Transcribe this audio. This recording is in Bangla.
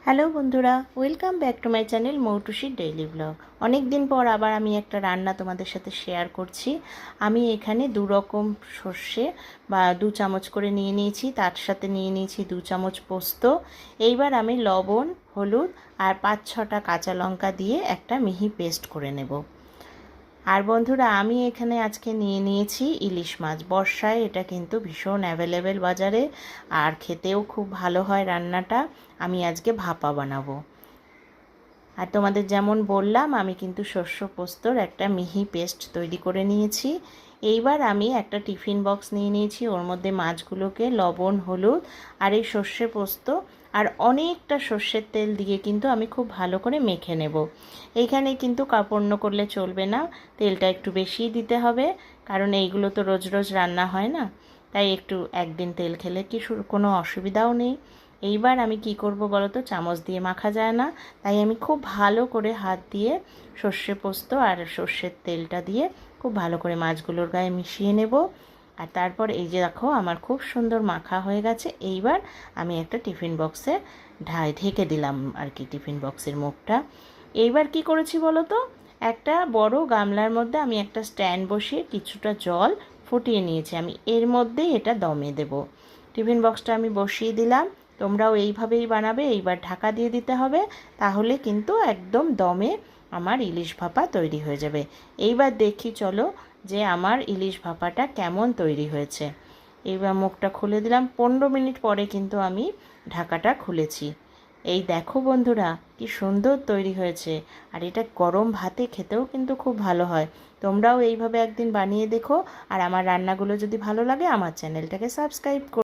হ্যালো বন্ধুরা, welcome back to my channel মৌটুসির ডেইলি ব্লগ। অনেক দিন পর আবার আমি একটা রান্না তোমাদের সাথে শেয়ার করছি। আমি এখানে 2 রকম সর্ষে বা 2 চামচ করে নিয়ে নিয়েছি, তার সাথে নিয়ে নিয়েছি 2 চামচ পোস্ত। এইবার আমি লবণ, হলুদ আর 5-6টা কাঁচা লঙ্কা দিয়ে একটা মিহি পেস্ট করে নেব। আর বন্ধুরা, আমি এখানে আজকে নিয়ে নিয়েছি ইলিশ মাছ। বর্ষায় এটা কিন্তু ভীষণ অ্যাভেলেবেল বাজারে, আর খেতেও খুব ভালো হয় রান্নাটা। আমি আজকে ভাপা বানাবো। আর তোমাদের যেমন বললাম, আমি কিন্তু শস্য পোস্তর একটা মিহি পেস্ট তৈরি করে নিয়েছি। এইবার আমি একটা টিফিন বক্স নিয়ে নিয়েছি, ওর মধ্যে মাছগুলোকে লবণ, হলুদ আর এই সর্ষে পোস্ত আর অনেকটা সর্ষের তেল দিয়ে কিন্তু আমি খুব ভালো করে মেখে নেব। এইখানে কিন্তু কার্পণ্য করলে চলবে না, তেলটা একটু বেশিই দিতে হবে, কারণ এইগুলো তো রোজ রোজ রান্না হয় না। তাই একটু একদিন তেল খেলে কি কোনো অসুবিধাও নেই। এইবার আমি কি করব বলো তো, চামচ দিয়ে মাখা যায় না, তাই আমি খুব ভালো করে হাত দিয়ে সর্ষে পোস্ত আর সর্ষের তেলটা দিয়ে খুব ভালো করে মাছগুলোর গায়ে মিশিয়ে নেব। আর তারপর এই যে দেখো, আমার খুব সুন্দর মাখা হয়ে গেছে। এইবার আমি একটা টিফিন বক্সে ঢেকে দিলাম আর কি, টিফিন বক্সের মুখটা। এইবার কি করেছি বলো তো, একটা বড় গামলার মধ্যে আমি একটা স্ট্যান্ড বসিয়ে কিছুটা জল ফুটিয়ে নিয়েছি। আমি এর মধ্যেই এটা দমে দেব। টিফিন বক্সটা আমি বসিয়ে দিলাম। তোমরাও এইভাবেই বানাবে। এইবার ঢাকা দিয়ে দিতে হবে, তাহলে কিন্তু একদম দমে আমার ইলিশ ভাপা তৈরি হয়ে যাবে। এইবার দেখি চলো যে আমার ইলিশ ভাপাটা কেমন তৈরি হয়েছে। এইবার মুখটা খুলে দিলাম। 15 মিনিট পরে কিন্তু আমি ঢাকাটা খুলেছি। এই দেখো বন্ধুরা, কি সুন্দর তৈরি হয়েছে। আর এটা গরম ভাতে খেতেও কিন্তু খুব ভালো হয়। তোমরাও এইভাবে একদিন বানিয়ে দেখো। আর আমার রান্নাগুলো যদি ভালো লাগে, আমার চ্যানেলটাকে সাবস্ক্রাইব করো।